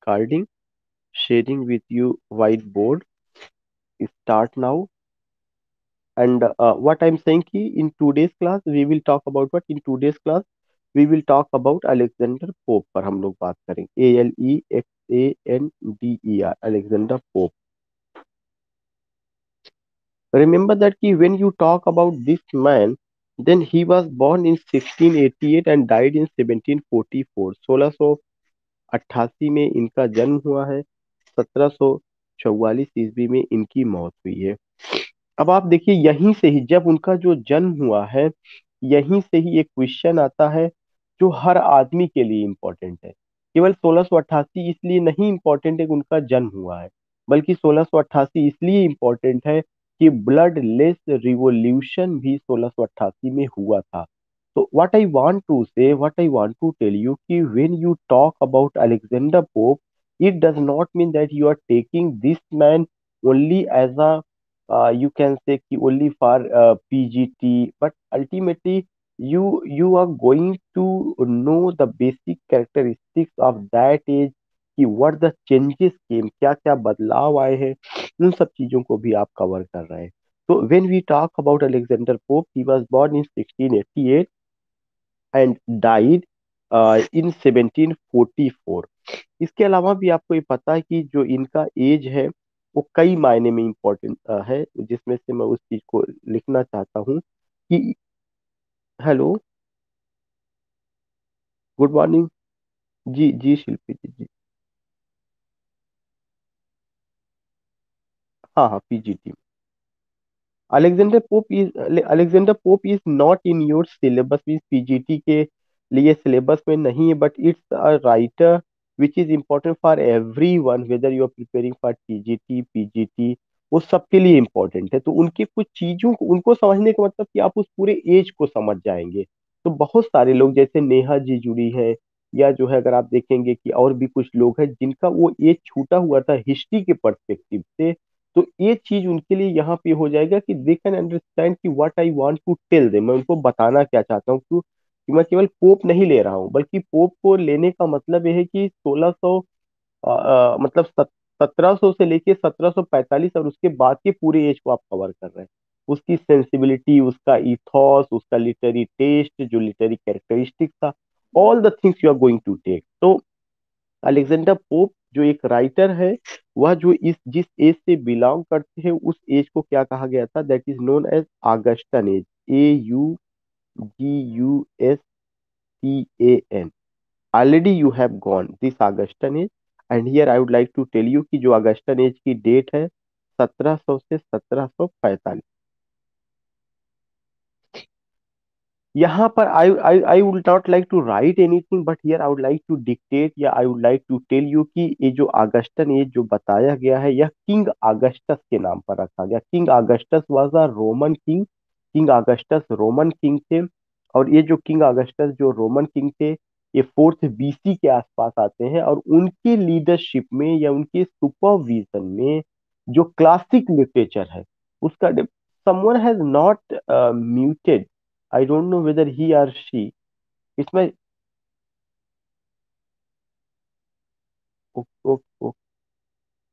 recording, sharing with you whiteboard. Start now. And what I'm saying ki in today's class we will talk about what in today's class we will talk about Alexander pope पर हम लोग बात करेंगे ALEXANDER Alexander pope. Remember that ki when you talk about this man, then he was born in 1688 and died in 1744. 1688 में इनका जन्म हुआ है, 1744 ईस्वी में इनकी मौत हुई है. अब आप देखिए यहीं से ही जब उनका जो जन्म हुआ है, यहीं से ही एक क्वेश्चन आता है जो हर आदमी के लिए इम्पोर्टेंट है. केवल 1688 इसलिए नहीं इम्पोर्टेंट है कि उनका जन्म हुआ है, बल्कि 1688 इसलिए इम्पोर्टेंट है कि ब्लड लेस रिवॉल्यूशन भी 1688 में हुआ था. तो what I want to tell you कि when you talk about Alexander Pope, it does not mean that you are taking this man only as a you can say कि only for PGT, but ultimately you are going to know the basic characteristics of that age कि what the changes came, क्या क्या बदलाव आए हैं, उन सब चीजों को भी आप कवर कर रहे हैं. तो when we talk about Alexander Pope, he was born in 1688 and died in 1744. इसके अलावा भी आपको ये पता है कि जो इनका एज है वो कई मायने में इम्पोर्टेंट है, जिसमें से मैं उस चीज को लिखना चाहता हूँ कि हेलो, गुड मॉर्निंग. जी जी शिल्पी जी जी. हाँ हाँ PGT. Alexander Pope is not in your syllabus, means PGT के लिए सिलेबस में नहीं है, but it's a writer which is important for every one whether you are preparing for TGT PGT. वो सबके लिए इम्पोर्टेंट है. तो उनके कुछ चीजों को उनको समझने का मतलब कि आप उस पूरे एज को समझ जाएंगे. तो बहुत सारे लोग जैसे नेहा जी जुड़ी है, या जो है अगर आप देखेंगे कि और भी कुछ लोग हैं जिनका वो एज छूटा हुआ था हिस्ट्री के पर्सपेक्टिव से, तो ये चीज उनके लिए यहाँ पे हो जाएगा कि दे कैन अंडरस्टैंड कि what I want to tell them, मैं उनको बताना क्या चाहता हूँ. कि मैं केवल पोप नहीं ले रहा हूँ, बल्कि पोप को लेने का मतलब यह है कि 1600 मतलब 1700 से लेके 1745 और उसके बाद के पूरे एज को आप कवर कर रहे हैं. उसकी सेंसिबिलिटी, उसका इथॉस, उसका लिटरेरी टेस्ट, जो लिटरेरी कैरेक्टरिस्टिक्स था, all the things you are going to take. तो अलेक्जेंडर पोप जो एक राइटर है, वह जो इस जिस एज से बिलोंग करते हैं उस एज को क्या कहा गया था, that is known as Augustan age. AUGUSTAN. Already you have gone this Augustan age. And here I would like to tell you कि जो ऑगस्टन एज की डेट है 1700 से 1745. यहाँ पर I would not like to write anything, but here I would like to dictate, या I would like to tell you कि ये जो ऑगस्टन एज जो बताया गया है, यह किंग ऑगस्टस के नाम पर रखा गया. King Augustus was a Roman king. King Augustus Roman king थे. और ये जो किंग ऑगस्टस जो रोमन किंग थे, ये 4th BC के आसपास आते हैं. और उनके लीडरशिप में या उनके सुपरविजन में जो क्लासिक लिटरेचर है उसका someone has not muted. I don't know whether he or she. इसमें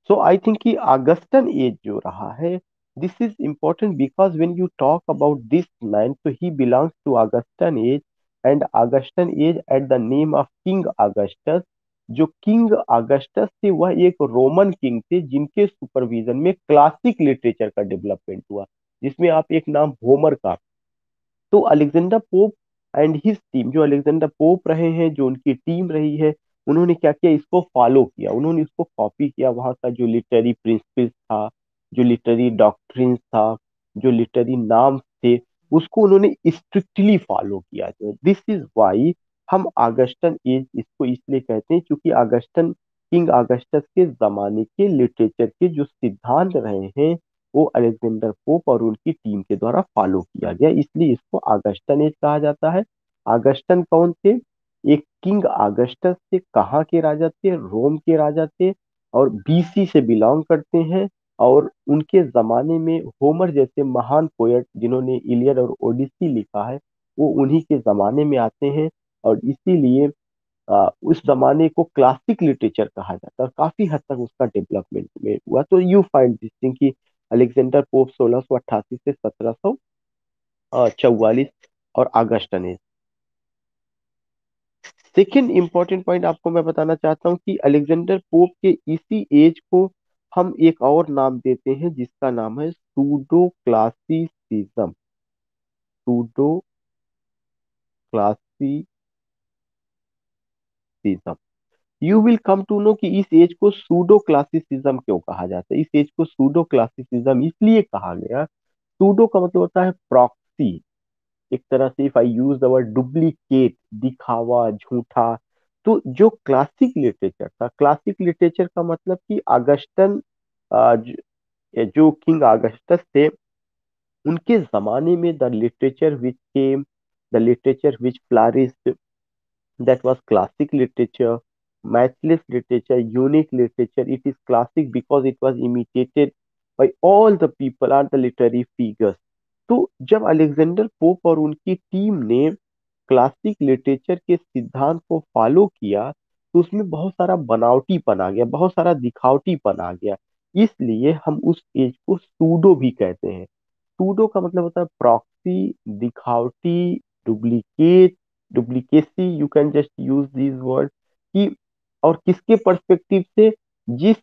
सो आई थिंक कि ऑगस्टन एज जो रहा है, this is important because when you talk about this man, तो he belongs to Augustan age. And Augustan age at the name of king Augustus. जो king Augustus थे वह एक Roman king थे जिनके सुपरविजन में क्लासिक लिटरेचर का development हुआ, जिसमें आप एक नाम होमर का. तो Alexander pope and his team, जो अलेक्जेंडर पोप रहे हैं, जो उनकी टीम रही है, उन्होंने क्या किया, इसको फॉलो किया, उन्होंने इसको कॉपी किया. वहाँ का जो लिटरेरी प्रिंसिपल्स था, जो लिटरेरी डॉक्ट्रिन था, जो लिटरेरी नाम थे, उसको उन्होंने स्ट्रिक्टली फॉलो किया. दिस इज वाई हम ऑगस्टन एज इसको इसलिए कहते हैं क्योंकि ऑगस्टन किंग ऑगस्टस के जमाने के लिटरेचर के जो सिद्धांत रहे हैं वो अलेक्जेंडर पोप और उनकी टीम के द्वारा फॉलो किया गया, इसलिए इसको ऑगस्टन एज कहा जाता है. ऑगस्टन कौन थे? एक किंग ऑगस्टस थे. कहाँ के राजा थे? रोम के राजा थे. और बीसी से बिलोंग करते हैं. और उनके जमाने में होमर जैसे महान पोएट जिन्होंने इलियड और ओडिसी लिखा है, वो उन्हीं के जमाने में आते हैं. और इसीलिए उस जमाने को क्लासिक लिटरेचर कहा जाता है, और काफी हद तक उसका डेवलपमेंट में हुआ। तो यू फाइंड दिस थिंग कि अलेक्जेंडर पोप 1688 से 1744, और आगस्टन। सेकेंड इंपॉर्टेंट पॉइंट आपको मैं बताना चाहता हूँ कि अलेक्जेंडर पोप के इसी एज को हम एक और नाम देते हैं, जिसका नाम है pseudo classicism. Pseudo classicism. You will come to know कि इस एज को सूडो क्लासिसिज्म क्यों कहा जाता है। इस एज को सूडो क्लासिसिज्म इसलिए कहा गया, सूडो का मतलब होता है प्रॉक्सी। एक तरह से if I use the word duplicate, दिखावा, झूठा। तो जो क्लासिक लिटरेचर था, क्लासिक लिटरेचर का मतलब कि अगस्टन, जो किंग अगस्टस थे, उनके जमाने में the literature which came, the literature which flourished, that was classic literature, matchless literature, unique literature. It is classic because it was imitated by all the people and the literary figures. तो जब Alexander pope और उनकी team ने classic literature के सिद्धांत को follow किया, तो उसमें बहुत सारा बनावटीपन आ गया, बहुत सारा दिखावटीपन आ गया। इसलिए हम उस एज को सूडो भी कहते हैं। सूडो का मतलब होता है प्रॉक्सी, दिखावटी, duplicate, duplicacy, you can just use this word. कि और किसके पर्सपेक्टिव से, जिस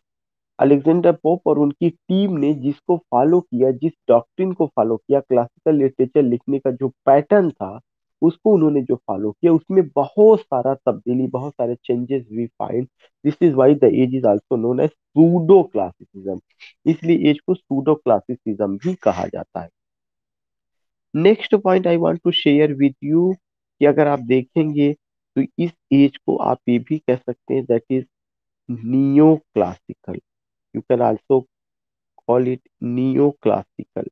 अलेक्जेंडर पोप और उनकी टीम ने जिसको फॉलो किया, जिस डॉक्ट्रिन को फॉलो किया, क्लासिकल लिटरेचर लिखने का जो पैटर्न था, उसको उन्होंने जो फॉलो किया, उसमें बहुत सारा तब्दीली, बहुत सारे changes we find. This is why the age is also known as pseudo classicism. इसलिए एज को सूडो क्लासिसिज्म भी कहा जाता है। Next point I want to share with you कि अगर आप देखेंगे तो इस एज को आप ये भी कह सकते हैं, that is neo classical. You can also call it neoclassical.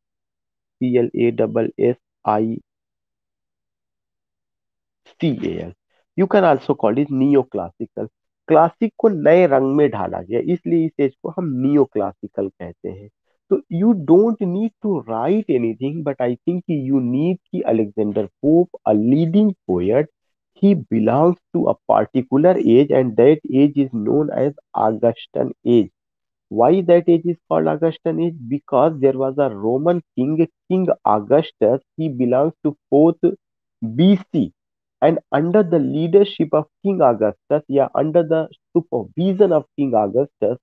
CLASSICAL. You can also call it neoclassical. Classic को नए रंग में ढाला गया, इसलिए इस एज को हम नियो क्लासिकल कहते हैं। तो you don't need to write anything, but I think you need कि Alexander Pope a leading poet, he belongs to a particular age, and that age is known as Augustan age. Why that age is called Augustan age? Because there was a Roman king, King Augustus. He belongs to 4th BC. And under the leadership of King Augustus, yeah, under the supervision of King Augustus,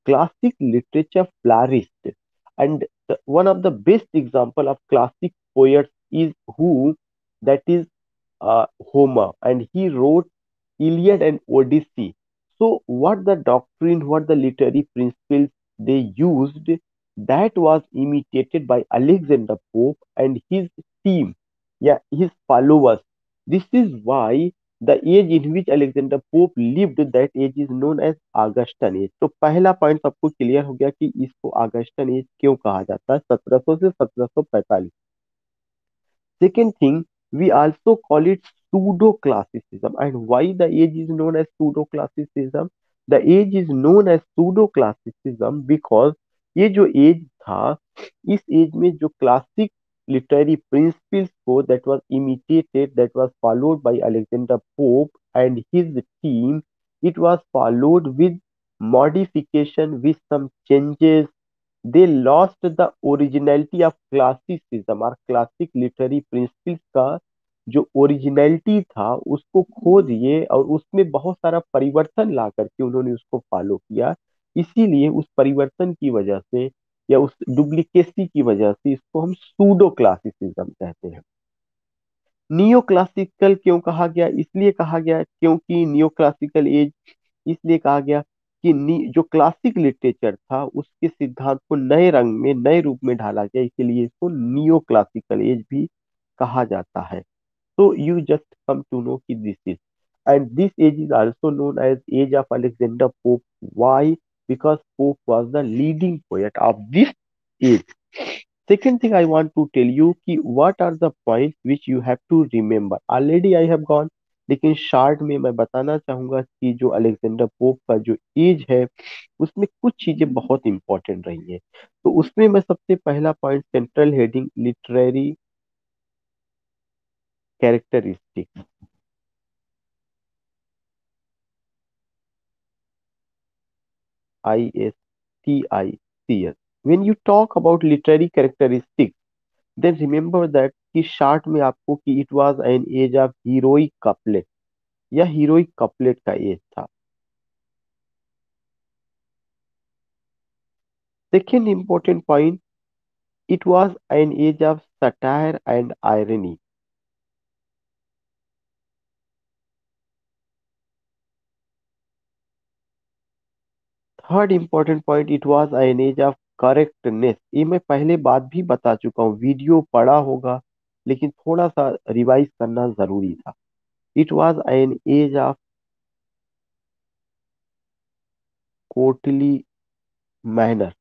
classic literature flourished. And one of the best example of classic poets is who? That is Homer, and he wrote Iliad and Odyssey. So, what the doctrine, what the literary principles they used, that was imitated by Alexander Pope and his team, yeah, his followers. This is why the age in which Alexander Pope lived, that age is known as Augustan age. तो पहला point सबको clear हो गया कि इसको आगस्टन as क्यों कहा जाता है, 1700 से 1745। Second thing, we also call it pseudo-classicism. And why the age is known as pseudo-classicism? The age is known as pseudo-classicism because ये जो एज था, इस एज में जो क्लासिक लिटरेरी प्रिंसिपल्स को that was imitated, that was followed by Alexander Pope and his team, it was followed with modification, with some changes. They lost the originality of classicism, और classic literary principles का जो originality था उसको खो दिए, और उसमें बहुत सारा परिवर्तन ला करके उन्होंने उसको फॉलो किया। इसीलिए उस परिवर्तन की वजह से, या उस डुप्लीकेसी की वजह से, इसको हम सूडो क्लासिसिज्म कहते हैं। नियो क्लासिकल क्यों कहा गया? इसलिए कहा गया क्योंकि नियो क्लासिकल एज इसलिए कहा गया कि जो क्लासिक लिटरेचर था उसके सिद्धांत को नए रंग में, नए रूप में ढाला गया, इसीलिए इसको नियो क्लासिकल एज भी कहा जाता है। तो you just come to know कि this is, and this age is also known as age of Alexander Pope. Why? Because Pope was the leading poet of this age. Second thing I want to tell you कि what are the points which you have to remember. Already I have gone, लेकिन short में मैं बताना चाहूंगा कि जो Alexander pope का जो एज है, उसमें कुछ चीजें बहुत इंपॉर्टेंट रही है। तो उसमें मैं सबसे पहला point, central heading, literary characteristic. ISTICS. When you talk about literary characteristics, then remember that कि शार्ट में आपको कि it was an age of heroic couplet या हीरोइक कपलेट का एज था. Second important point, it was an age of satire and irony. Third important point, it was an age of correctness. ये मैं पहले बात भी बता चुका हूँ, वीडियो पढ़ा होगा लेकिन थोड़ा सा रिवाइज करना जरूरी था. It was an age of courtly manner.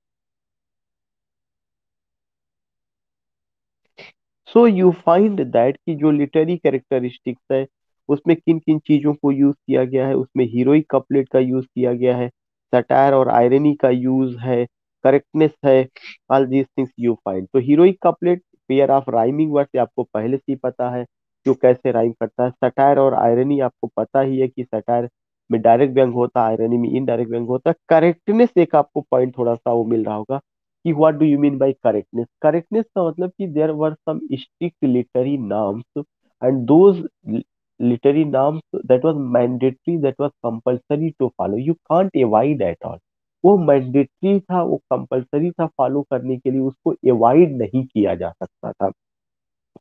So you find that कि जो लिटरेरी कैरेक्टरिस्टिक्स है उसमें किन किन चीजों को यूज किया गया है. उसमें हीरोइक कपलेट का यूज किया गया है, सटायर और आयरनी का यूज है, करेक्टनेस है. All these things you find. तो heroic couplet pair of rhyming word से आपको पहले से ही पता है कि वो कैसे राइम करता है. सटायर और आयरनी आपको पता ही है कि सटायर में डायरेक्ट व्यंग होता है, आयरनी में इनडायरेक्ट व्यंग होता है. करेक्टनेस एक आपको पॉइंट थोड़ा सा वो मिल रहा होगा कि what do you mean by correctness. Correctness का मतलब कि there were some strict literary norms and those literary norms that was mandatory, that was compulsory to follow. You can't avoid at all. वो मैंडेटरी था, वो compulsory था follow करने के लिए, उसको एवॉइड नहीं किया जा सकता था.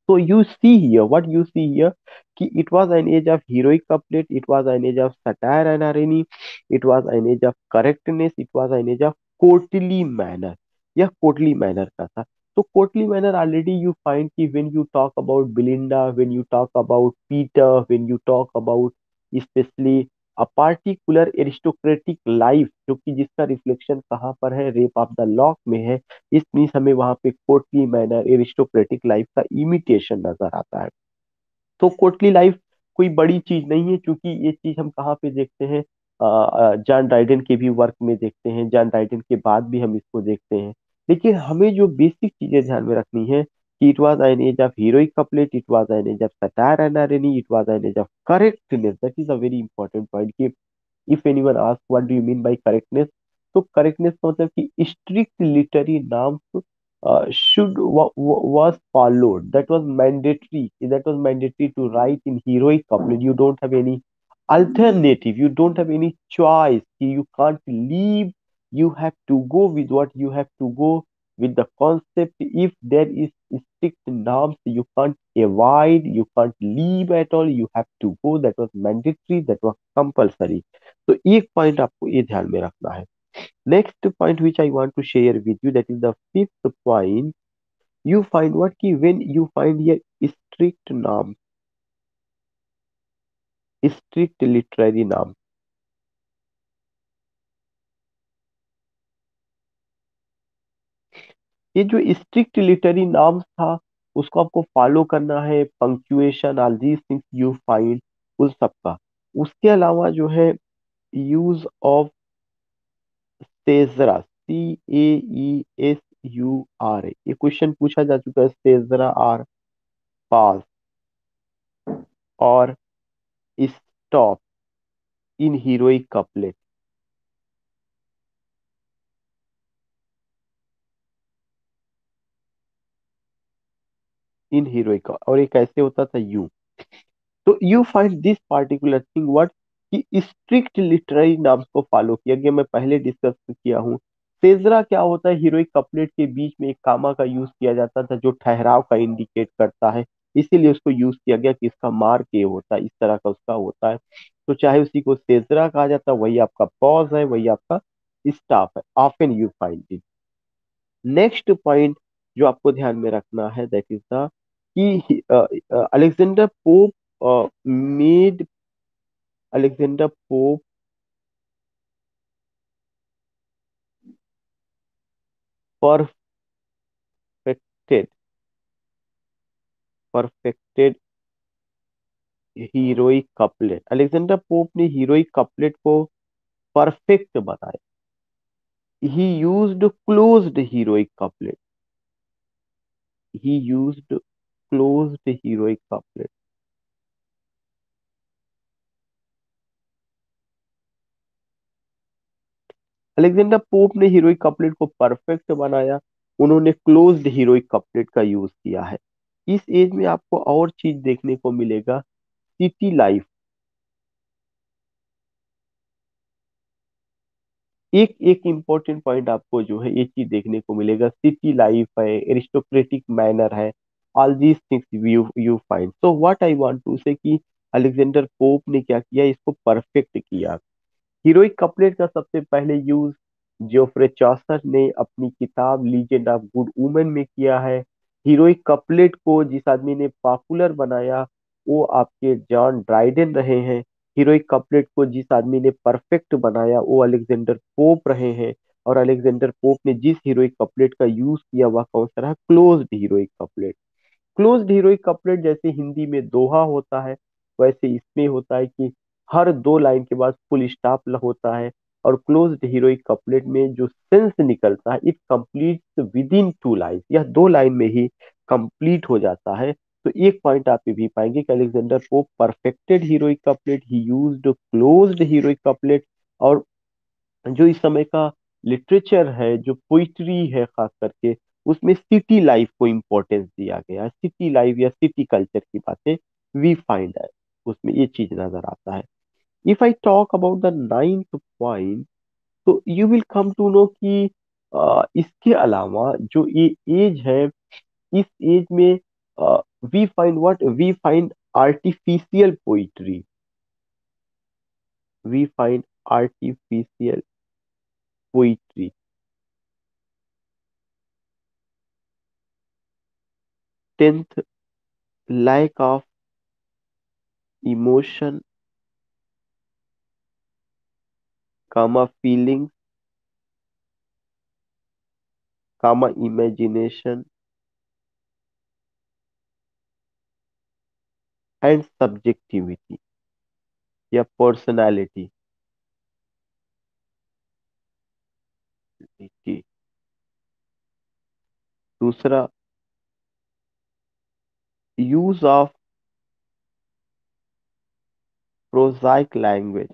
So you see here, what you see here, कि it was an age of heroic couplet, it was an age of satire and irony, it was an age of correctness, it was an age of courtly manner. यह courtly manner का था. तो courtly manner already you find कि when you talk about Belinda, when you talk about Peter, when you talk about especially a particular aristocratic life जो कि जिसका reflection कहाँ पर है, रेप ऑफ द लॉक में है. इस मीन्स हमें वहां पे कोर्टली मैनर एरिस्टोक्रेटिक लाइफ का इमिटेशन नजर आता है. तो कोर्टली लाइफ कोई बड़ी चीज नहीं है, क्योंकि ये चीज हम कहाँ पे देखते हैं, जॉन ड्राइडन के भी वर्क में देखते हैं, जॉन ड्राइडन के बाद भी हम इसको देखते हैं. लेकिन हमें जो बेसिक चीजें ध्यान में रखनी है कि it was an age of heroic couplet, it was an age of satire and irony, it was an age of correctness. That is a very important point कि if anyone ask what do you mean by correctness, तो correctness का मतलब कि strict literary norms should was followed. That was mandatory. That was mandatory to write in heroic couplet. You don't have any alternative. You don't have any choice. You can't leave. You have to go with what you have to go with the concept. If there is strict norms, you can't avoid. You can't leave at all. You have to go. That was mandatory. That was compulsory. तो एक point आपको ये ध्यान में रखना है. Next point which I want to share with you, that is the fifth point. You find what key when you find here strict norm, strict literary norm. ये जो स्ट्रिक्ट लिटरेरी नॉर्म्स था उसको आपको फॉलो करना है. Punctuation, all these things you find उन सबका. उसके अलावा जो है यूज ऑफ सेजरा, CAESUR, ये क्वेश्चन पूछा जा चुका है. सेजरा आर पास और stop in heroic couplet. In heroic और ये कैसे होता था, यू. तो you find this particular thing what कि स्ट्रिक्ट लिटरेरी नॉर्म्स को फॉलो किया गया. मैं पहले डिस्कस किया हूँ. सेजरा क्या होता है, हीरोइक कपलेट के बीच में एक कामा का यूज किया जाता था जो ठहराव का इंडिकेट करता है, इसीलिए उसको यूज किया गया कि इसका मार्क ये होता है, इस तरह का उसका होता है. तो चाहे उसी को सेजरा कहा जाता है, वही आपका पॉज है, वही आपका स्टॉप है. Often you find it. Next point जो आपको ध्यान में रखना है, दैट इज द कि Alexander pope made Alexander pope perfected perfected heroic couplet. Alexander pope ने हीरोइक कपलेट को परफेक्ट बताया. ही यूज्ड क्लोज्ड हीरोइक कपलेट. ही used closed heroic couplet. Alexander pope ने हीरोइक कपलेट को परफेक्ट बनाया। उन्होंने क्लोज्ड हीरोइक कपलेट का use किया है। इस एज में आपको और चीज देखने को मिलेगा, सिटी लाइफ। एक एक इम्पोर्टेंट पॉइंट आपको जो है ये चीज देखने को मिलेगा, सिटी लाइफ है, एरिस्टोक्रेटिक मैनर है, all these things you you find. So what I want to say कि अलेक्जेंडर पोप ने क्या किया, इसको परफेक्ट किया। हीरोइक कपलेट का सबसे पहले यूज जोफ्रे चौसर ने अपनी किताब लीजेंड ऑफ गुड वुमेन में किया है। हीरोइक कपलेट को जिस आदमी ने पॉपुलर बनाया वो आपके जॉन ड्राइडन रहे हैं। हीरोइक कपलेट को जिस आदमी ने परफेक्ट बनाया वो अलेक्जेंडर पोप रहे हैं। और अलेक्जेंडर पोप ने जिस हीरोइक कपलेट का यूज किया वह कौन सा रहा, closed heroic couplet. Closed heroic couplet जैसे हिंदी में दोहा होता है, वैसे इसमें होता है कि हर दो लाइन के बाद फुल स्टॉप होता है। और क्लोज्ड हीरोइक कपलेट में जो सेंस निकलता है it complete within two line, यह दो लाइन में ही कंप्लीट हो जाता है। तो एक पॉइंट आप ये भी पाएंगे कि Alexander pope perfected heroic couplet, ही यूज्ड क्लोज्ड हीरोइक कपलेट। और जो इस समय का लिटरेचर है, जो पोइट्री है खास करके, उसमें सिटी लाइफ को इम्पोर्टेंस दिया गया है। सिटी लाइफ या सिटी कल्चर की बातें वी फाइंड है, उसमें ये चीज नजर आता है। If I talk about the ninth point, तो you will come to know कि इसके अलावा जो ये एज है, इस एज में we find artificial poetry, we find artificial poetry. Tenth, lack of emotion, comma feelings, comma imagination and subjectivity या पर्सनालिटी। दूसरा, यूज ऑफ प्रोजाइक लैंग्वेज।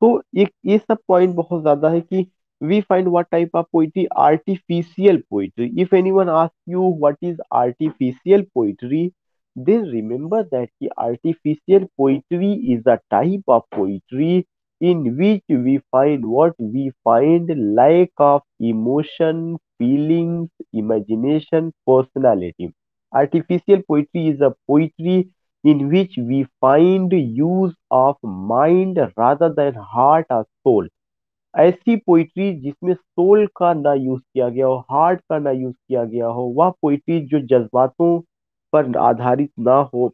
तो ये सब पॉइंट बहुत ज्यादा है कि we find what type of poetry, artificial poetry. If anyone ask you what is artificial poetry, then remember that the artificial poetry is a type of poetry in which we find what we find lack of emotion, feelings, imagination, personality. Artificial poetry is a poetry in which we find use of mind rather than heart or soul. ऐसी poetry जिसमें soul का ना use किया गया हो, heart का ना use किया गया हो, वह पोइट्री जो जज्बातों पर आधारित ना हो,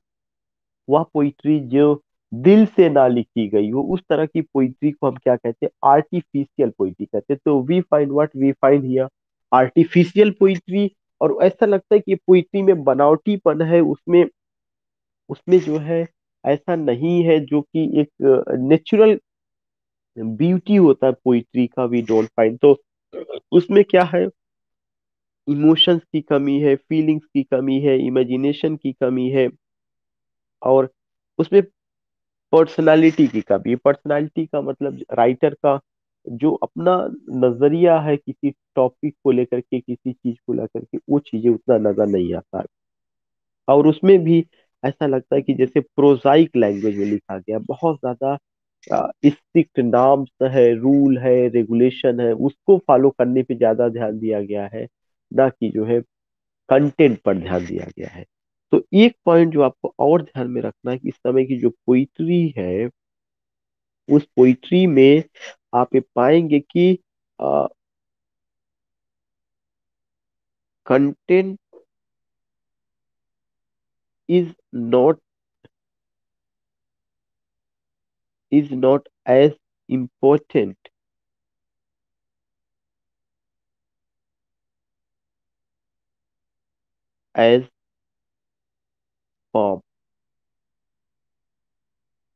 वह पोइट्री जो दिल से ना लिखी गई हो, उस तरह की पोइट्री को हम क्या कहते हैं, आर्टिफिशियल पोइट्री कहते हैं। तो we find what we find here, artificial poetry. और ऐसा लगता है कि पोइट्री में बनावटीपन है, उसमें उसमें जो है ऐसा नहीं है जो कि एक नेचुरल ब्यूटी होता है पोइट्री का, वी डोंट फाइंड। तो उसमें क्या है, इमोशंस की कमी है, फीलिंग्स की कमी है, इमेजिनेशन की कमी है, और उसमें पर्सनालिटी की कमी। पर्सनालिटी का मतलब राइटर का जो अपना नजरिया है किसी टॉपिक को लेकर के, किसी चीज को लेकर के, वो चीजें उतना नजर नहीं आता है। और उसमें भी ऐसा लगता है कि जैसे प्रोजाइक लैंग्वेज में लिखा गया, बहुत ज्यादा स्ट्रिक्ट नॉर्म्स है, रूल है, रेगुलेशन है, उसको फॉलो करने पे ज्यादा ध्यान दिया गया है, ना कि जो है कंटेंट पर ध्यान दिया गया है। तो एक पॉइंट जो आपको और ध्यान में रखना है कि इस समय की जो पोइट्री है, उस पोइट्री में आप ये पाएंगे कि content is not as important as form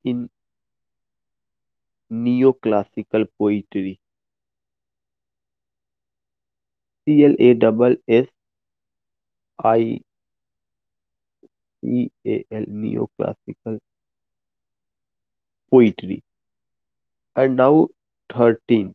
in neo classical poetry. CLASSICAL, neo classical poetry. And now 13।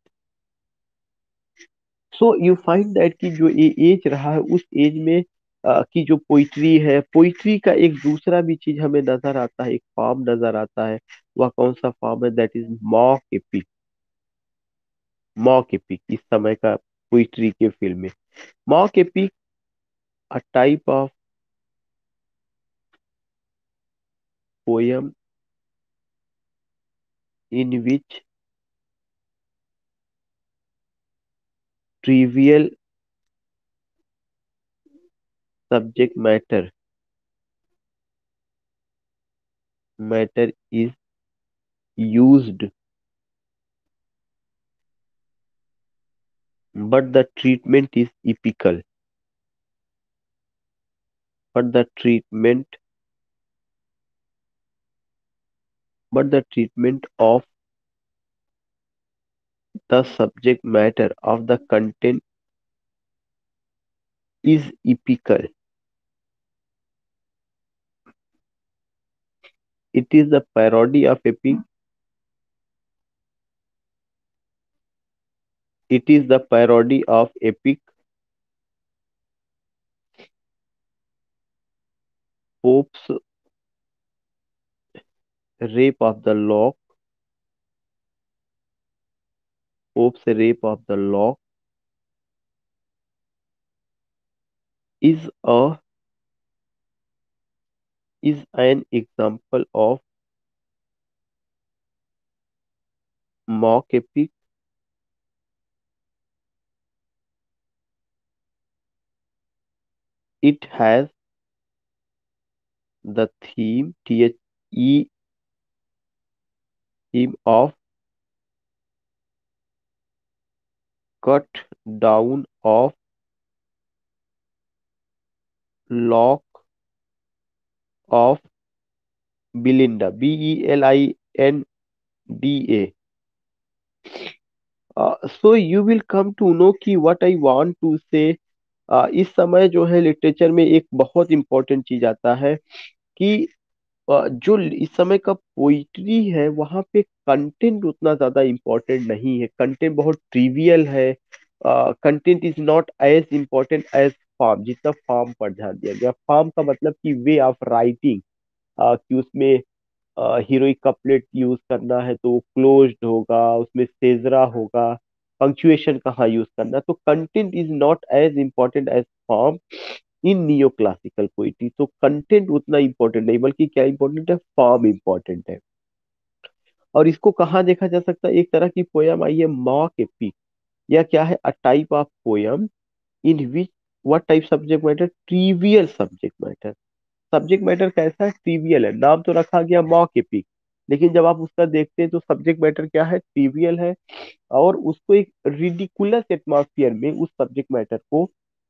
So you find that कि जो ये एज रहा है उस एज में की जो पोइट्री है, पोइट्री का एक दूसरा भी चीज हमें नजर आता है, एक फॉर्म नजर आता है। वह कौन सा फॉर्म है? That is mock epic. Mock epic इस समय का पोइट्री के फील्ड में। Mock epic a type of poem in which trivial subject matter is used but the treatment is epical. but the treatment but the treatment of the subject matter of the content is epical. It is the parody of epic. It is the parody of epic. Pope's rape of the lock. Pope's rape of the lock is a is an example of mock epic. It has the theme theme of cut down of lock of Belinda. Belinda. So you will come to know कि what I want to say। इस समय जो है literature में एक बहुत important चीज आता है कि जो इस समय का पोइट्री है वहां पे कंटेंट उतना ज्यादा इंपॉर्टेंट नहीं है, कंटेंट बहुत ट्रिवियल है। Content is not as important as form, जितना फॉर्म पर ध्यान दिया गया। फॉर्म का मतलब कि वे ऑफ राइटिंग, कि उसमें हीरोइक कपलेट यूज करना है तो क्लोज्ड होगा, उसमें सेजरा होगा, पंक्चुएशन कहाँ यूज करना। तो content is not as important as form in neo classical poetry. तो कंटेंट उतना इंपॉर्टेंट नहीं, बल्कि क्या इंपॉर्टेंट है? फॉर्म इंपॉर्टेंट है। और इसको कहाँ देखा जा सकता है? एक तरह की पोयम आई है मॉक एपिक। यह क्या है? A type of poem in which what type subject matter? Trivial subject matter. Subject matter कैसा है? ट्रिवियल है। नाम तो रखा गया मॉक एपिक, लेकिन जब आप उसका देखते हैं तो सब्जेक्ट मैटर क्या है? ट्रिवियल है। और उसको एक रिडिकुलस एटमॉस्फेयर में उस सब्जेक्ट मैटर को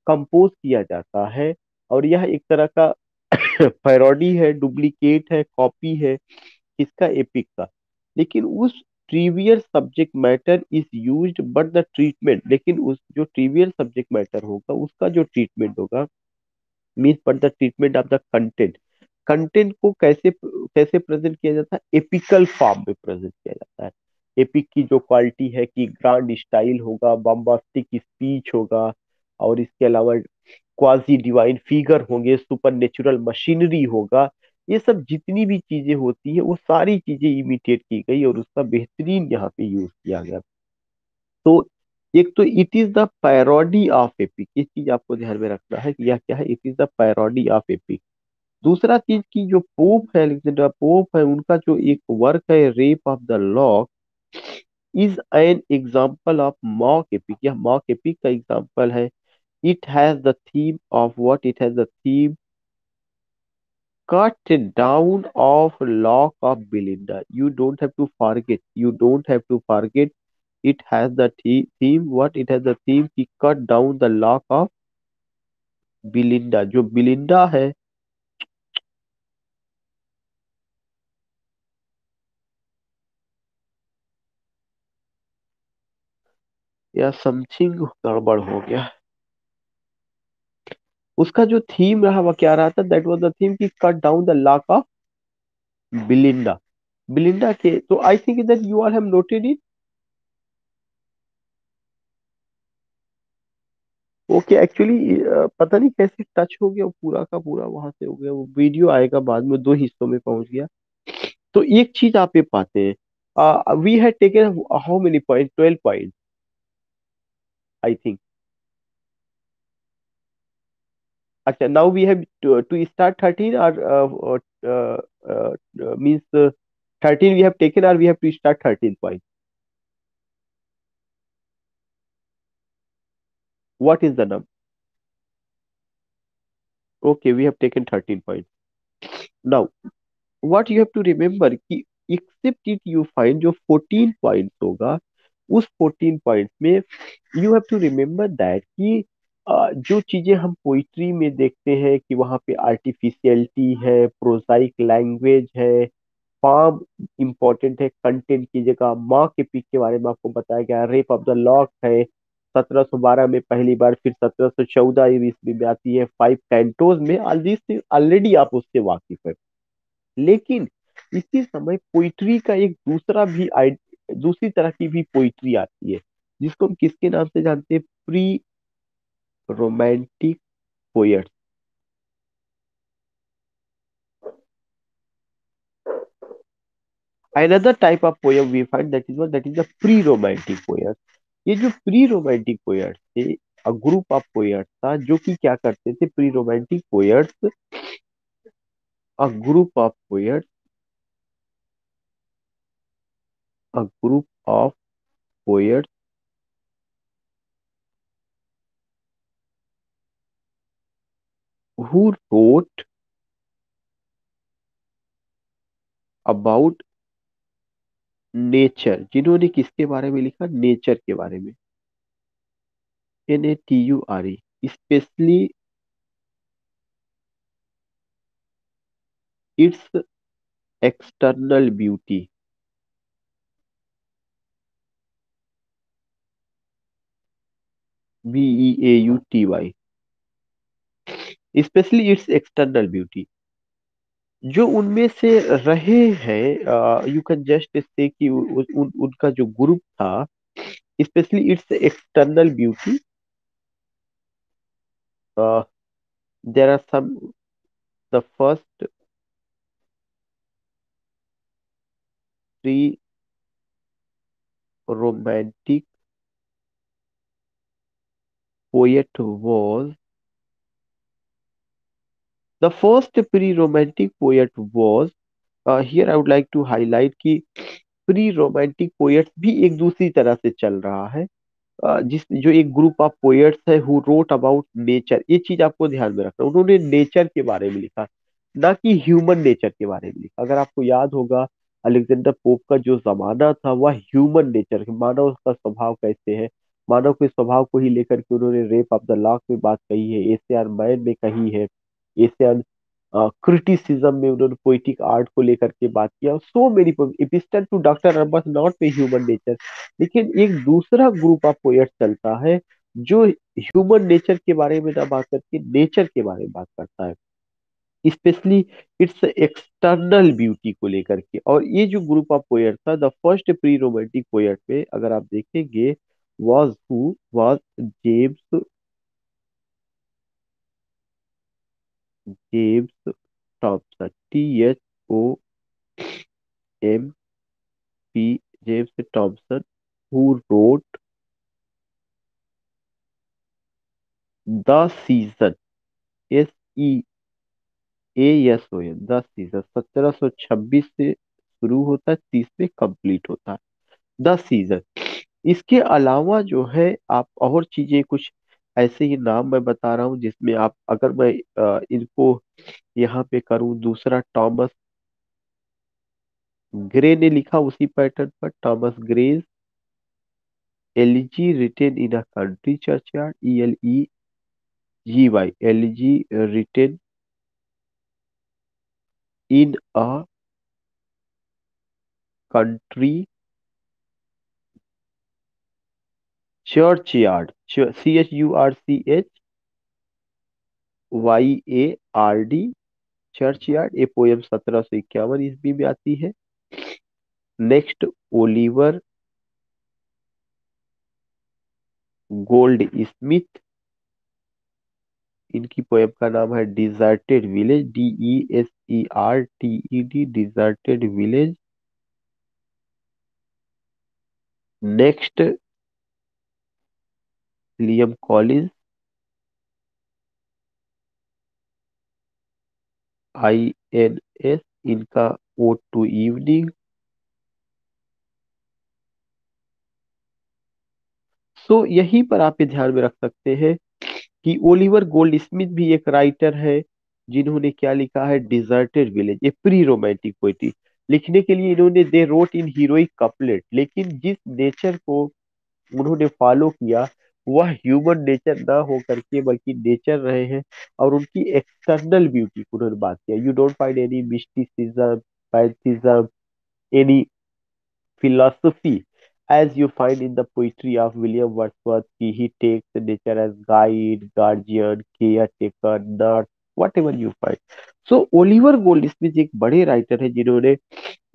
कंपोज किया जाता है। और यह एक तरह का पैरोडी है, डुप्लीकेट है, कॉपी है इसका, एपिक का। लेकिन उस trivial subject matter is used but the treatment, लेकिन उस जो ट्रिवियल सब्जेक्ट मैटर होगा उसका जो ट्रीटमेंट होगा, means but the treatment of the content, content को कैसे कैसे प्रेजेंट किया जाता है? एपिकल फॉर्म में प्रेजेंट किया जाता है। एपिक की जो क्वालिटी है कि ग्रांड स्टाइल होगा, बम्बास्टिक स्पीच होगा, और इसके अलावा क्वाजी डिवाइन फिगर होंगे, सुपर नेचुरल मशीनरी होगा। ये सब जितनी भी चीजें होती है वो सारी चीजें इमिटेट की गई और उसका बेहतरीन यहाँ पे यूज किया गया। तो एक तो it is the parody of epic, ये चीज आपको ध्यान में रखना है कि यह क्या है? It is the parody of epic. दूसरा चीज की जो पोप है, अलेक्जेंडर पोप है, उनका जो एक वर्क है rape of the lock is an example of mock epic. यह मॉक एपिक का एग्जाम्पल है। It has the theme of what? It has the theme cut down of lock of Belinda. You don't have to forget. You don't have to forget. It has the theme. What? It has the theme कि cut down the lock of Belinda. जो बिलिंडा है, या something गड़बड़ हो गया। उसका जो theme रहा वह क्या रहा था? दैट वाज द थीम कि cut down the lock of Belinda. Belinda के, तो I think that you all have noted it. Okay, actually पता नहीं कैसे टच हो गया, वो पूरा का पूरा वहां से हो गया, वो वीडियो आएगा बाद में, दो हिस्सों में पहुंच गया। तो एक चीज आप ये पाते हैं, we had taken how many point, 12 point I think. अच्छा, now we have to start 13 और मींस 13 वी हैव टेकन और we have to start 13 point, what is the number? Okay, we have taken 13 point. Now what you have to remember कि except it you find जो 14 points होगा, उस 14 points में you have to remember that कि जो चीजें हम poetry में देखते हैं कि वहाँ पे आर्टिफिशियलिटी है, प्रोजाइक लैंग्वेज है, फॉर्म इंपॉर्टेंट है कंटेंट की जगह। माँ के पीक के बारे में आपको बताया गया, रेप ऑफ द लॉक है 1712 में पहली बार, फिर 1714 ईस्वी में आती है, 5 कैंटोज में। ऑल दिस ऑलरेडी आप उससे वाकिफ है। लेकिन इसी समय पोइट्री का एक दूसरी तरह की भी पोइट्री आती है, जिसको हम किसके नाम से जानते हैं? Pre romantic poets. Another type of poem we find, that is the pre romantic poets. ये जो प्री रोमांटिक पोएट्स थे, अ ग्रुप ऑफ पोएट्स था जो कि क्या करते थे, pre romantic poets, a group of poets, a group of poets who wrote about nature, जिन्होंने किसके बारे में लिखा? नेचर के बारे में। NATURE, specially its external beauty. BEAUTY, specially its external beauty. जो उनमें से रहे हैं, यू कैन जस्ट से कि उनका जो ग्रुप था, specially its external beauty, there are some, the first pre romantic poet was the first pre-romantic poet was, here I would like to highlight कि प्री रोमांटिक पोएट्स भी एक दूसरी तरह से चल रहा है। जिस जो एक ग्रुप ऑफ पोएट्स है हु रोट अबाउट नेचर, ये चीज आपको ध्यान में रखना, उन्होंने नेचर के बारे में लिखा, ना कि ह्यूमन नेचर के बारे में लिखा। अगर आपको याद होगा, अलेक्जेंडर पोप का जो जमाना था वह ह्यूमन नेचर, मानव का स्वभाव कैसे है, मानव के स्वभाव को ही लेकर के उन्होंने रेप ऑफ द लॉक में बात कही है, एसे ऑन मैन में कही है, एसे ऑन क्रिटिसिज्म में उन्होंने पोइटिक आर्ट को लेकर के बात किया, so many epistle to doctor Arbuthnot पे ह्यूमन नेचर। लेकिन एक दूसरा ग्रुप ऑफ पोएट चलता है जो ह्यूमन नेचर के बारे में ना बात करके नेचर के बारे में बात करता है, स्पेशली इट्स एक्सटर्नल ब्यूटी को लेकर के। और ये जो ग्रुप ऑफ पोएट था, the first pre romantic poet में अगर आप देखेंगे, was James, James Thomson, THOMP, James Thomson, who wrote the season, SEASON, the season, 1726 से शुरू होता है, 30 में कंप्लीट होता है, द सीजन। इसके अलावा जो है आप और चीजें कुछ ऐसे ही नाम मैं बता रहा हूँ जिसमें आप, अगर मैं इनको यहाँ पे करूँ, दूसरा टॉमस ग्रे ने लिखा उसी पैटर्न पर, Thomas Gray's, elegy written in a country churchyard, ELEGY, written in a country churchyard, CHURCHYARD, churchyard. ये पोयम 1751 ईस्वी में आती है। नेक्स्ट, ओलिवर गोल्ड स्मिथ, इनकी पोएम का नाम है deserted village, DESERTED, deserted village. Next, Liam Collins, INS, इनका ओड टू इवनिंग। सो यहीं पर आप ये ध्यान में रख सकते हैं कि ओलिवर गोल्ड स्मिथ भी एक राइटर है, जिन्होंने क्या लिखा है, डिजर्टेड विलेज, ये प्री रोमांटिक पोइट्री। लिखने के लिए इन्होंने they wrote in heroic couplet, लेकिन जिस नेचर को उन्होंने फॉलो किया वह ह्यूमन नेचर ना हो करके बल्कि नेचर रहे हैं, और उनकी एक्सटर्नल ब्यूटी को उन्होंने बात किया। You don't find any mysticism, pantheism, any philosophy as you find in the poetry of William Wordsworth. He takes nature as guide, guardian, caretaker, nurse, whatever you find. So Oliver Goldsmith एक बड़े writer है जिन्होंने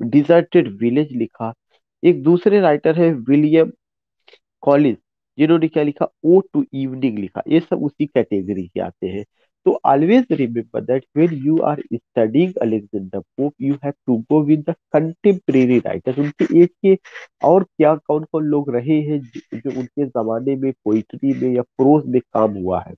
deserted village लिखा। एक दूसरे writer है William Collins, जिन्होंने क्या लिखा, ओ टू इवनिंग लिखा। ये सब उसी कैटेगरी के आते हैं। तो always remember that when you are studying Alexander Pope, you have to go with the contemporary writers, उनके एज के और क्या कौन कौन लोग रहे हैं जो उनके जमाने में पोइट्री में या प्रोज में काम हुआ है।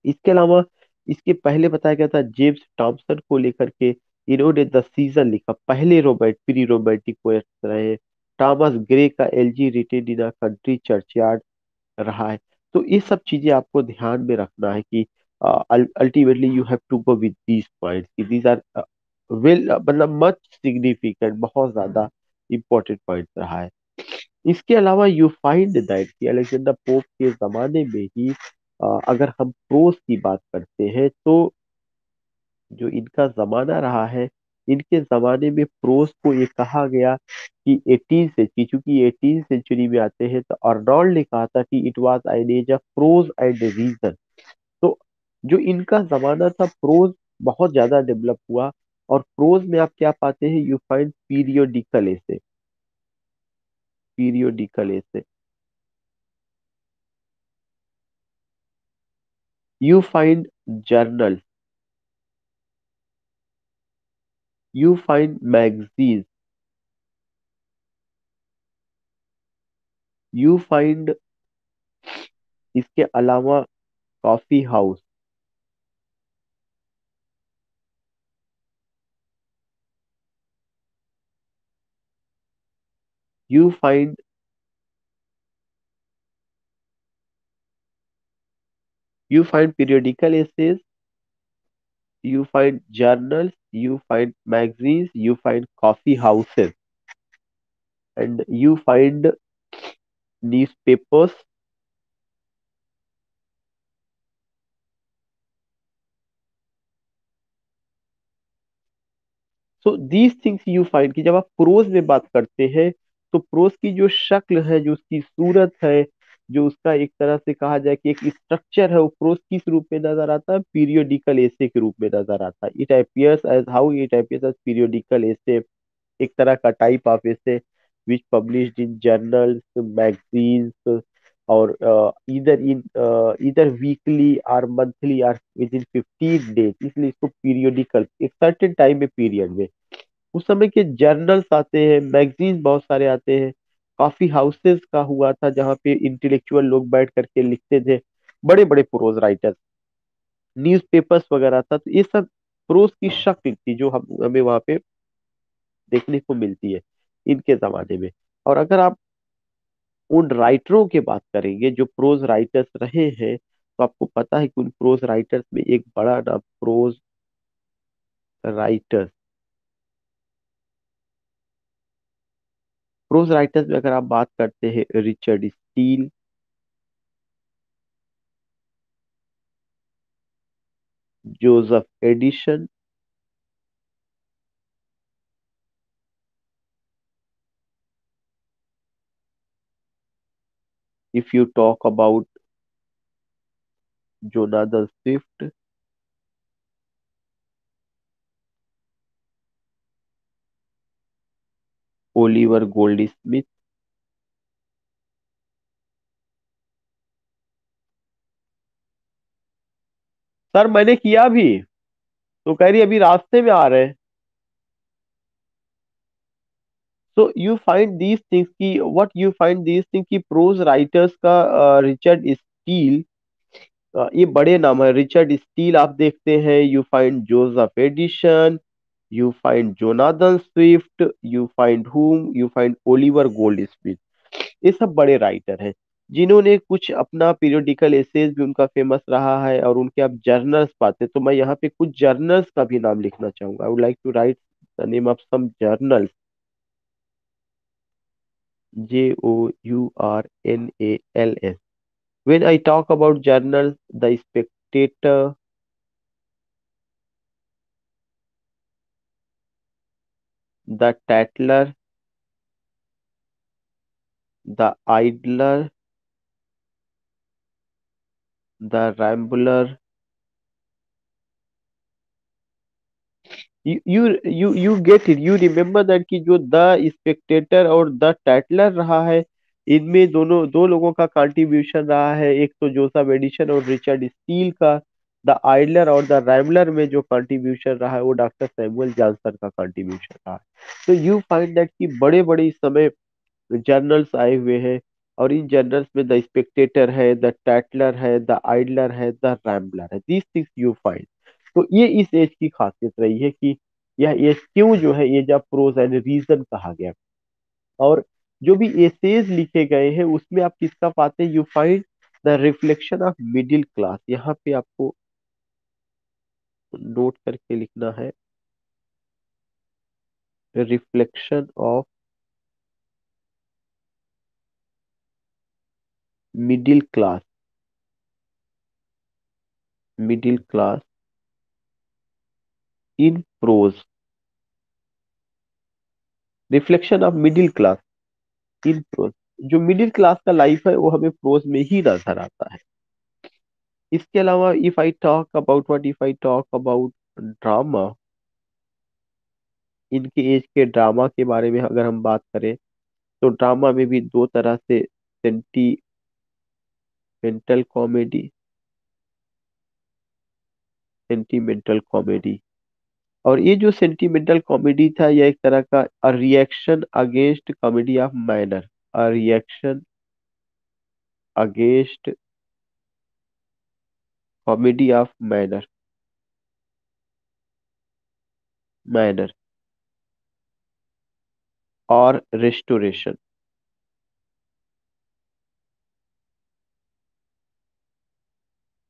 इसके अलावा इसके पहले बताया गया था जेम्स टॉमसन को लेकर के, इन्होंने द सीजन लिखा, पहले प्री रोमांटिक पोएट्स रहे। थॉमस ग्रे का elegy written in a country churchyard रहा है। तो ये सब चीजें आपको ध्यान में रखना है कि ultimately you have to go with these points, कि दीज आर वेल, मतलब मच सिग्निफिकेंट, बहुत ज्यादा इंपॉर्टेंट पॉइंट रहा है। इसके अलावा यू फाइंड दैट कि अलेक्जेंडर पोप के जमाने में ही अगर हम प्रोज की बात करते हैं तो जो इनका जमाना रहा है, इनके जमाने में प्रोज को ये कहा गया कि 18 सेंचुरी, चूंकि 18 सेंचुरी में आते हैं, तो अर्नोल्ड ने कहा था कि it was an age of prose and reason. तो जो इनका जमाना था, प्रोज बहुत ज्यादा डेवलप हुआ। और प्रोज में आप क्या पाते हैं, यू फाइंड पीरियोडिकल ऐसे, पीरियोडिकल ऐसे, you find journal, you find magazine, you find इसके अलावा coffee house, you find you find periodical essays, you find journals, you find magazines, you find coffee houses, and you find newspapers. So these things you find कि जब आप pros में बात करते हैं, तो प्रोज की जो शक्ल है, जो उसकी सूरत है, जो उसका एक तरह से कहा जाए कि एक स्ट्रक्चर है, वो प्रोज किस रूप में नजर आता है, पीरियोडिकल एसे के रूप में नजर आता है। It appears as how it appears as periodical essay, एक तरह का type of essay which published in journals, magazines, और इधर वीकली और मंथली और विद इन 15 डेज, इसलिए इसको पीरियोडिकल, एक सर्टेन टाइम में पीरियड में। उस समय के जर्नल्स आते हैं, मैगजीन बहुत सारे आते हैं। काफी हाउसेस का हुआ था जहाँ पे इंटेलेक्चुअल लोग बैठ करके लिखते थे, बड़े बड़े प्रोज राइटर्स। न्यूज़पेपर्स वगैरह था। तो ये सब प्रोज की शक्ल थी जो हम हमें वहाँ पे देखने को मिलती है इनके जमाने में। और अगर आप उन राइटरों की बात करेंगे जो प्रोज राइटर्स रहे हैं, तो आपको पता है कि उन प्रोज राइटर्स में एक बड़ा नाम, प्रोज राइटर्स, प्रोज राइटर्स में अगर आप बात करते हैं, Richard Steele, Joseph Addison, if you talk about Jonathan Swift, Oliver Goldsmith. Sir मैंने किया भी। तो कह रही अभी रास्ते में आ रहे हैं। So you find these things की what you find these thing की प्रोज राइटर्स का रिचर्ड स्टील, ये बड़े नाम है। रिचर्ड स्टील आप देखते हैं, you find Joseph Addison, you find Jonathan Swift, you find Hume, you find Oliver Goldsmith. ये सब बड़े राइटर हैं जिन्होंने कुछ अपना पीरियोडिकल एसेज भी उनका फेमस रहा है, और उनके आप जर्नल्स पाते हैं। तो मैं यहाँ पे कुछ जर्नल्स का भी नाम लिखना चाहूंगा। I would like to write the name of some journals. JOURNALS। When I talk about journals, The Spectator, The Tatler, The Idler, The Rambler, you get it, you remember that कि जो the Spectator और the टैटलर रहा है, इनमें दोनों दो लोगों का कंट्रीब्यूशन रहा है। एक तो जोसेफ एडिशन और रिचर्ड स्टील का। द आइडलर और द रैमलर में जो कंट्रीब्यूशन रहा है वो डॉक्टर सैमुअल जॉनसन का कंट्रीब्यूशन रहा है। तो यू फाइंड दैट कि बड़े बड़े इस समय जर्नल्स आए हुए हैं, और इन जर्नल्स में द स्पेक्टेटर है, द टैटलर है, द आइडलर है, द रैम्बलर है। These things you find. तो ये इस एज की खासियत रही है कि यह एज क्यों जो है age of prose and reason कहा गया। और जो भी एसेज लिखे गए हैं उसमें आप किसका पाते हैं, you find the reflection of middle class. यहाँ पे आपको नोट करके लिखना है, reflection of middle class, middle class in prose. Reflection of middle class in prose. जो मिडिल क्लास का लाइफ है वो हमें प्रोज में ही नजर आता है। इसके अलावा if I talk about drama, इनके एज के ड्रामा के बारे में अगर हम बात करें, तो ड्रामा में भी दो तरह से, सेंटिमेंटल कॉमेडी, सेंटिमेंटल कॉमेडी। और ये जो सेंटिमेंटल कॉमेडी था, यह एक तरह का reaction against comedy of manner, reaction against comedy of manner, manner और रेस्टोरेशन।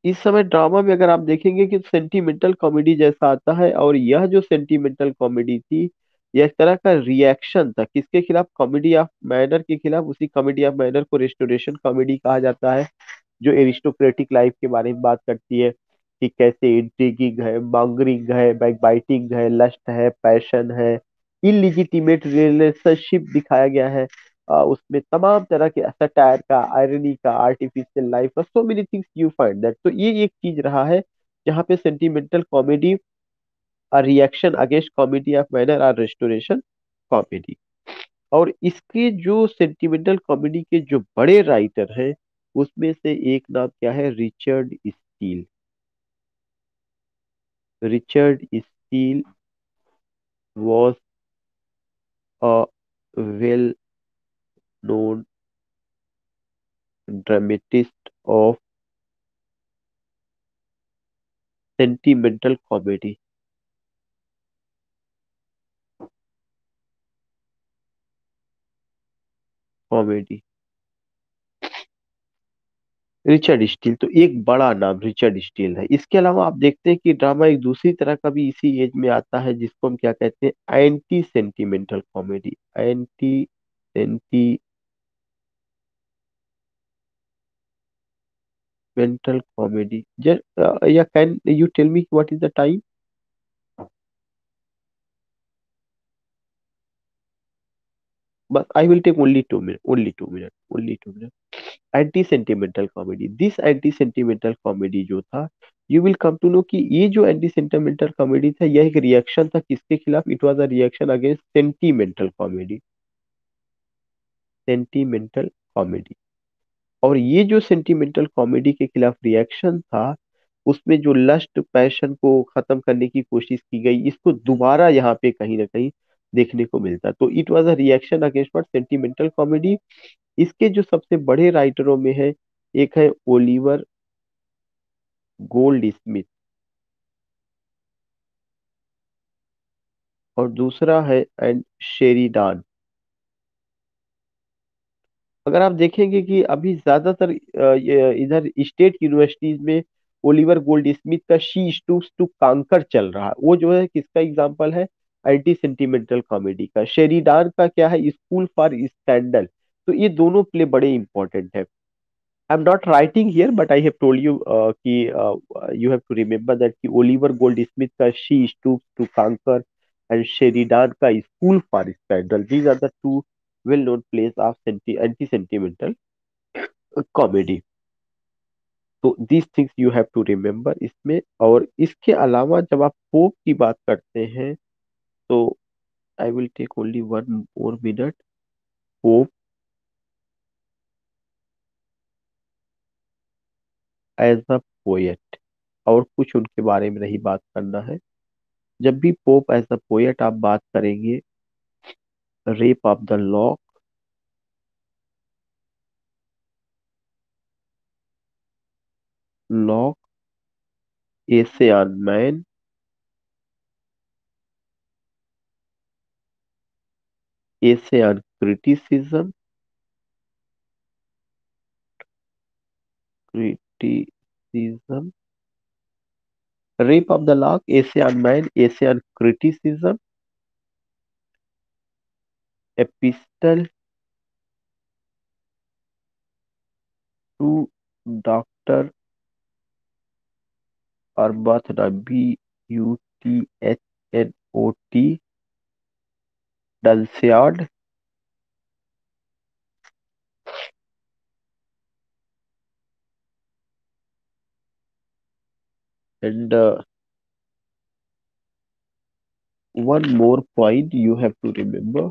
इस समय ड्रामा में अगर आप देखेंगे कि सेंटिमेंटल कॉमेडी जैसा आता है, और यह जो सेंटिमेंटल कॉमेडी थी, यह एक तरह का रिएक्शन था किसके खिलाफ, कॉमेडी ऑफ मैनर के खिलाफ। उसी कॉमेडी ऑफ मैनर को रेस्टोरेशन कॉमेडी कहा जाता है, जो एरिस्टोक्रेटिक लाइफ के बारे में बात करती है कि कैसे इंट्रिगिंग है, मॉन्गरिंग है, बैकबाइटिंग है, लस्ट है, पैशन है, इलिजिटिमेट रिलेशनशिप दिखाया गया है। उसमें तमाम तरह के सटायर का, आयरनी का, आर्टिफिशियल लाइफ का, so many things you find that. तो ये एक चीज रहा है जहाँ पे sentimental comedy, reaction against comedy of manner और रेस्टोरेशन कॉमेडी। और इसके जो सेंटिमेंटल कॉमेडी के जो बड़े राइटर हैं, उसमें से एक नाम क्या है, Richard steel. Richard Steele was a well known dramatist of sentimental comedy, comedy. Richard Steele तो एक बड़ा नाम रिचर्ड स्टील है। इसके अलावा आप देखते हैं कि ड्रामा एक दूसरी तरह का भी इसी एज में आता है, जिसको हम क्या कहते हैं, anti sentimental comedy, anti sentimental comedy. या can you tell me what is the time. बस I will take only 2 minute, only 2 minute, only 2 minute. Anti sentimental comedy, this anti sentimental comedy जो था, you will come to know कि ये जो anti sentimental comedy था, यह एक reaction था किसके खिलाफ, it was a reaction against sentimental comedy. Sentimental comedy. और ये जो सेंटिमेंटल कॉमेडी के खिलाफ रिएक्शन था, उसमें जो लस्ट पैशन को खत्म करने की कोशिश की गई, इसको दोबारा यहाँ पे कहीं ना कहीं देखने को मिलता। तो it was a reaction against what, sentimental comedy. इसके जो सबसे बड़े राइटरों में है, एक है ओलिवर गोल्ड स्मिथ, और दूसरा है एंड शेरिडान। अगर आप देखेंगे कि अभी ज्यादातर इधर स्टेट यूनिवर्सिटीज में ओलिवर गोल्ड स्मिथ का शी स्टूप्स टू कांकर चल रहा है। वो जो है किसका एग्जाम्पल है, एंटी सेंटिमेंटल कॉमेडी का। शेरिडान का क्या है, स्कूल फॉर स्कैंडल। तो ये दोनों प्ले बड़े इंपॉर्टेंट है। I am not writing here but I have told you कि you have to remember that कि ओलिवर गोल्ड स्मिथ का She Stoops to Conquer and Sheridan का School for Scandal, these are the two well known plays of anti sentimental comedy. तो these things you have to remember इसमें। और इसके अलावा जब आप पोप की बात करते हैं, तो I will take only one more minute. Pope as a poet, और कुछ उनके बारे में नहीं बात करना है। जब भी पोप एज अ पोएट आप बात करेंगे, Rape of the Lock, Essay on Man, Essay on Criticism, criticism, Rape of the Lock, Essay on Man, Essay on Criticism, Epistle to Doctor Arbuthnot, BUTHNOT, Dunciad, and one more point you have to remember,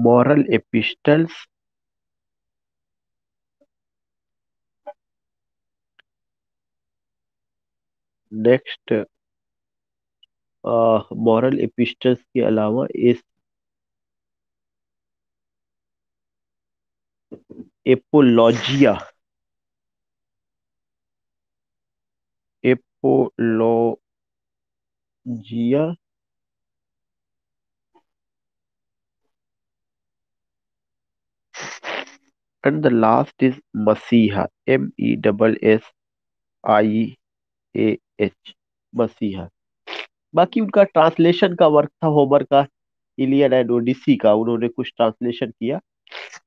moral epistles, next moral epistles के अलावा इस एपोलॉजिया, एपोलॉजिया, and the last is मसीहा, MESSIAH, मसीहा। बाकी उनका translation का work था Homer का इलियड एंड ओडिसी का, उन्होंने कुछ ट्रांसलेशन किया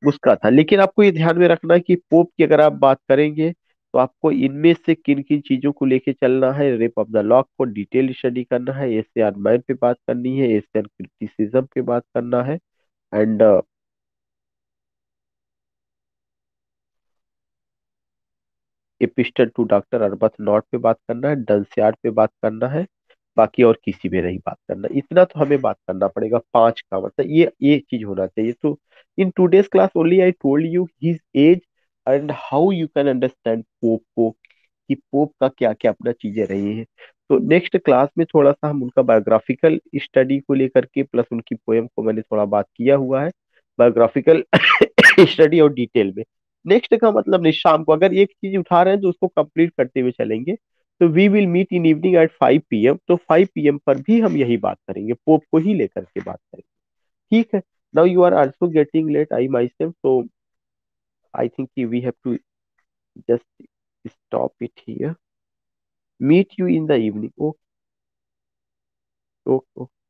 उसका था। लेकिन आपको ये ध्यान में रखना है कि पोप की अगर आप बात करेंगे, तो आपको इनमें से किन किन चीजों को लेके चलना है। रेप ऑफ द लॉक को डिटेल स्टडी करना है, एसे ऑन मैन पे बात करनी है, एसे ऑन क्रिटिसिज्म पे बात करना है, and epistle to doctor Arbuthnot पे बात करना है, डंसियार्ड पे बात करना है। बाकी और किसी पे नहीं बात करना, इतना तो हमें बात करना पड़ेगा। पांच का मतलब ये चीज होना चाहिए। तो in today's class only I told you his age and how you can understand pope को, कि पोप का क्या क्या अपना चीजें रही हैं। तो नेक्स्ट क्लास में थोड़ा सा हम उनका बायोग्राफिकल स्टडी को लेकर के, प्लस उनकी पोएम को मैंने थोड़ा बात किया हुआ है, बायोग्राफिकल स्टडी और डिटेल में। नेक्स्ट का मतलब नहीं, शाम को अगर एक चीज उठा रहे हैं तो उसको कंप्लीट करते हुए चलेंगे। तो we will meet in evening at 5 PM, तो 5 PM पर भी हम यही बात करेंगे, पोप को ही लेकर के बात करेंगे। ठीक है। Now you are also getting late, I myself, तो I think we have to just stop it here. Meet you in the evening. Okay. Okay.